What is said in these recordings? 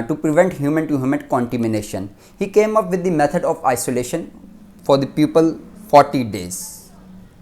to prevent human to human contamination. He came up with the method of isolation for the people 40 days,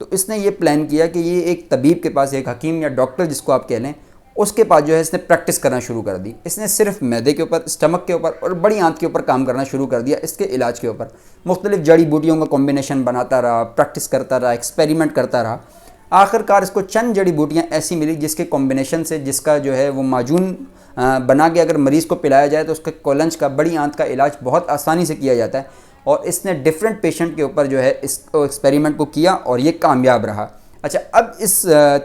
تو اس نے یہ plan کیا کہ یہ ایک طبیب کے پاس، ایک حکیم یا ڈاکٹر جس کو آپ کہہ لیں، اس کے پاس جو ہے اس نے پریکٹس کرنا شروع کر دی. اس نے صرف معدے کے اوپر، اسٹمک کے اوپر اور بڑی آنت کے اوپر کام کرنا شروع کر دیا. اس کے علاج کے اوپر مختلف جڑی بوٹیوں کا کمبینیشن بناتا رہا، پریکٹس کرتا رہا، ایکسپیریمنٹ کرتا رہا. آخر کار اس کو چند جڑی بوٹیاں ایسی ملی جس کے کمبینیشن سے، جس کا جو ہے وہ معجون بنا کے اگر مریض کو پلایا جائے تو اس کے کولنج کا، بڑی آنت کا علاج بہت آسانی سے کیا جاتا ہے. اور اس نے ڈیفرنٹ پیشنٹ کے اوپر جو ہے اس کو ایکسپیریمنٹ کو کیا اور یہ کامیاب رہا. اچھا، اب اس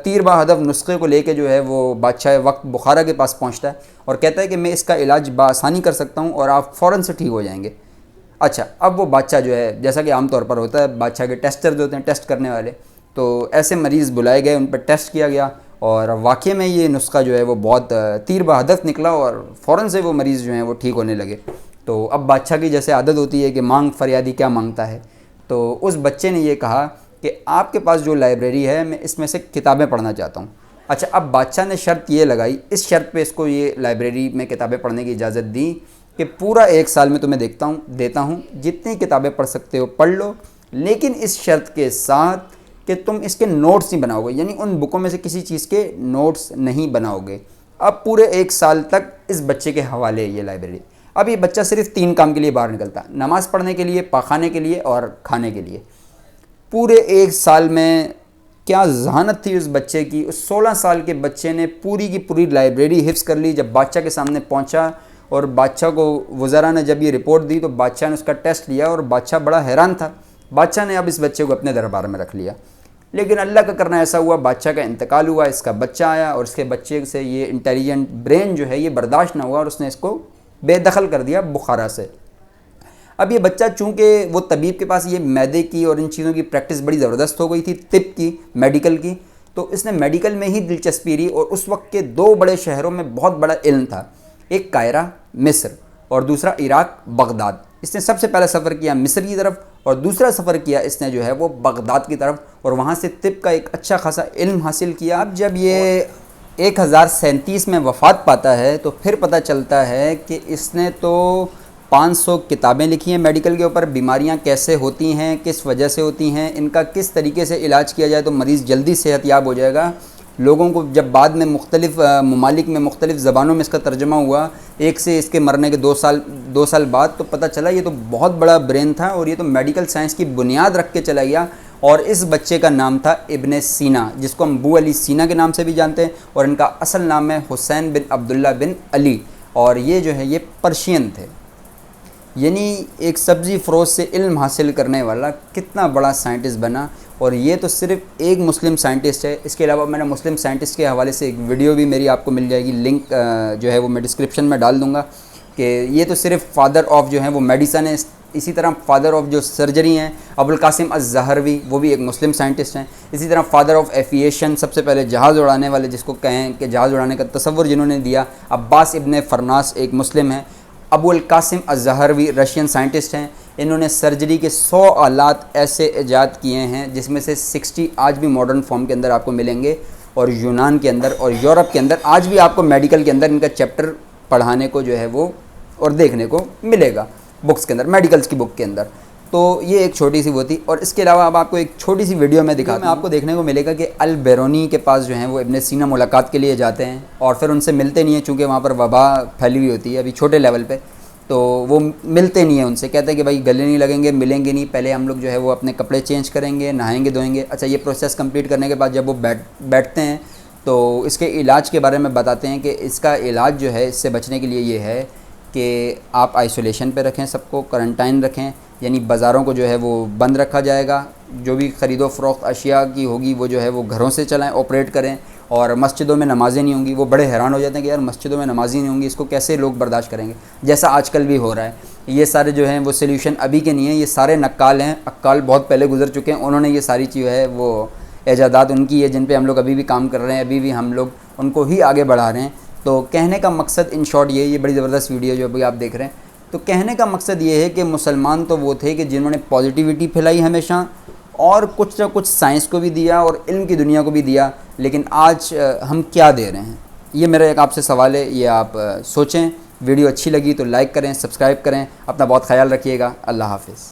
تیر با ہدف نسخے کو لے کے جو ہے وہ بادشاہ وقت بخارا کے پاس پہنچتا ہے اور کہتا ہے کہ میں اس کا علاج بآسانی کر سکتا ہوں اور آپ فوراً سے ٹھیک ہو جائیں گے. اچھا، اب وہ بادشاہ جو ہے، جیسا کہ عام طور پر ہوتا ہے، بادشاہ کے ٹیسٹر جو ہوتے ہیں، ٹیسٹ کرنے والے، تو ایسے مریض بلائے گئے، ان پر ٹیسٹ کیا گیا اور واقعے میں یہ نسخہ جو ہے وہ بہت تیر با ہدف نکلا اور فوراً سے وہ مریض جو ہیں وہ ٹھیک ہونے لگے. تو اب بادشاہ کی جیسے عادت ہوتی ہے کہ مانگ فریادی کیا مانگتا ہے، تو اس بچے نے یہ کہا کہ آپ کے پاس جو لائبریری ہے، میں اس میں سے کتابیں پڑھنا چاہتا ہوں. اچھا، اب بادشاہ نے شرط یہ لگائی، اس شرط پہ اس کو یہ لائبریری میں کتابیں پڑھنے کی اجازت دی کہ پورا 1 سال میں تمہیں دیتا ہوں، جتنی کتابیں پڑھ سکتے ہو پڑھ لو، لیکن اس شرط کے ساتھ کہ تم اس کے نوٹس نہیں بناؤ گے، یعنی ان بکوں میں سے کسی چیز کے نوٹس نہیں بناؤ گے. اب پورے 1 سال تک اس بچے کے حوالے یہ لائبریری. اب یہ بچہ صرف 3 کام کے لیے باہر نکلتا، نماز پڑھنے کے لیے، پاخانے کے لیے اور کھانے کے لیے. پورے 1 سال میں کیا ذہانت تھی اس بچے کی. اس 16 سال کے بچے نے پوری کی پوری لائبریری حفظ کر لی. جب بادشاہ کے سامنے پہنچا اور بادشاہ کو وزراء نے جب یہ رپورٹ دی تو بادشاہ نے اس کا ٹیسٹ لیا اور بادشاہ بڑا حیران تھا. بادشاہ نے اب اس بچے کو اپنے دربار میں رکھ لیا. لیکن اللہ کا کرنا ایسا ہوا، بادشاہ کا انتقال ہوا، اس کا بچہ آیا اور اس کے بچے سے یہ انٹیلیجنٹ برین جو ہے یہ برداشت نہ ہوا اور اس نے اس کو بے دخل کر دیا بخارا سے. اب یہ بچہ چونکہ وہ طبیب کے پاس یہ معدے کی اور ان چیزوں کی پریکٹس بڑی زبردست ہو گئی تھی، طب کی، میڈیکل کی، تو اس نے میڈیکل میں ہی دلچسپی لی اور اس وقت کے 2 بڑے شہروں میں بہت بڑا علم تھا، ایک قاہرہ مصر اور دوسرا عراق بغداد. اس نے سب سے پہلا سفر کیا مصر کی طرف اور دوسرا سفر کیا اس نے جو ہے وہ بغداد کی طرف اور وہاں سے طب کا ایک اچھا خاصا علم حاصل کیا. اب جب یہ 1037 میں وفات پاتا ہے تو پھر پتہ چلتا ہے کہ اس نے تو 500 کتابیں لکھی ہیں میڈیکل کے اوپر، بیماریاں کیسے ہوتی ہیں، کس وجہ سے ہوتی ہیں، ان کا کس طریقے سے علاج کیا جائے تو مریض جلدی صحت یاب ہو جائے گا. لوگوں کو جب بعد میں مختلف ممالک میں مختلف زبانوں میں اس کا ترجمہ ہوا، ایک سے اس کے مرنے کے 2 سال بعد، تو پتہ چلا یہ تو بہت بڑا برین تھا اور یہ تو میڈیکل سائنس کی بنیاد رکھ کے چلا گیا. اور اس بچے کا نام تھا ابن سینا، جس کو ہم ابو علی سینا کے نام سے بھی جانتے ہیں، اور ان کا اصل نام ہے حسین بن عبداللہ بن علی، اور یہ جو ہے یہ پرشین تھے. یعنی ایک سبزی فروش سے علم حاصل کرنے والا کتنا بڑا سائنٹسٹ بنا. اور یہ تو صرف ایک مسلم سائنٹسٹ ہے، اس کے علاوہ میں نے مسلم سائنٹسٹ کے حوالے سے ایک ویڈیو بھی میری آپ کو مل جائے گی، لنک جو ہے وہ میں ڈسکرپشن میں ڈال دوں گا، کہ یہ تو صرف فادر آف جو ہیں وہ میڈیسن ہے. اسی طرح فادر آف جو سرجری ہیں ابوالقاسم الزہروی، وہ بھی ایک مسلم سائنٹسٹ ہیں. اسی طرح فادر آف ایویشن، سب سے پہلے جہاز اڑانے والے جس کو کہیں کہ جہاز اڑانے کا تصور جنہوں نے دیا، عباس ابن فرناس ایک مسلم ہیں. ابوالقاسم الزہروی رشین سائنٹسٹ ہیں. انہوں نے سرجری کے 100 آلات ایسے ایجاد کیے ہیں جس میں سے 60 آج بھی ماڈرن فارم کے اندر آپ کو ملیں گے، اور یونان کے اندر اور یورپ کے اندر آج بھی آپ کو میڈیکل کے اندر ان کا چیپٹر پڑھانے کو جو ہے وہ اور دیکھنے کو ملے گا بکس کے اندر، میڈیکلز کی بک کے اندر. تو یہ ایک چھوٹی سی وہ تھی. اور اس کے علاوہ اب آپ کو ایک چھوٹی سی ویڈیو میں دکھاتا ہوں. آپ کو دیکھنے کو ملے گا کہ البیرونی کے پاس جو ہیں وہ ابن سینا ملاقات کے لیے جاتے ہیں اور پھر ان سے ملتے نہیں ہیں چونکہ وہاں پر وبا پھیلی ہوئی ہوتی ہے ابھی چھوٹے لیول پہ، تو وہ ملتے نہیں ہیں ان سے. کہتے ہیں کہ بھائی گلے نہیں لگیں گے، ملیں گے نہیں، پہلے ہم لوگ جو ہے وہ اپنے کپڑے چینج کریں گے، نہائیں گے دھوئیں گے. اچھا، یہ پروسیس کمپلیٹ کرنے کے بعد جب وہ بیٹھتے ہیں تو اس کے علاج کے بارے میں بتاتے ہیں کہ اس کا علاج جو ہے اس سے بچنے کے لیے یہ ہے کہ آپ آئسولیشن پہ رکھیں، سب کو کرنٹائن رکھیں، یعنی بازاروں کو جو ہے وہ بند رکھا جائے گا، جو بھی خرید و فروخت اشیاء کی ہوگی وہ جو ہے وہ گھروں سے چلائیں، آپریٹ کریں، اور مسجدوں میں نمازیں نہیں ہوں گی. وہ بڑے حیران ہو جاتے ہیں کہ یار مسجدوں میں نمازیں نہیں ہوں گی، اس کو کیسے لوگ برداشت کریں گے، جیسا آج کل بھی ہو رہا ہے. یہ سارے جو ہیں وہ سلیوشن ابھی کے نہیں ہیں، یہ سارے نقال ہیں، عقال بہت پہلے گزر چکے ہیں، انہوں نے یہ ساری چیز ہے وہ ایجادات ان کی ہے جن پہ ہم لوگ ابھی بھی کام کر رہے ہیں، ابھی بھی ہم لوگ ان کو ہی آگے بڑھا رہے ہیں. تو کہنے کا مقصد ان شارٹ یہ بڑی زبردست ویڈیو جو ابھی آپ دیکھ رہے ہیں، تو کہنے کا مقصد یہ ہے کہ مسلمان تو وہ تھے کہ جنہوں نے پازیٹیوٹی پھیلائی ہمیشہ، اور کچھ نہ کچھ سائنس کو بھی دیا اور علم کی دنیا کو بھی دیا. لیکن آج ہم کیا دے رہے ہیں؟ یہ میرا ایک آپ سے سوال ہے، یہ آپ سوچیں. ویڈیو اچھی لگی تو لائک کریں، سبسکرائب کریں، اپنا بہت خیال رکھیے گا. اللہ حافظ.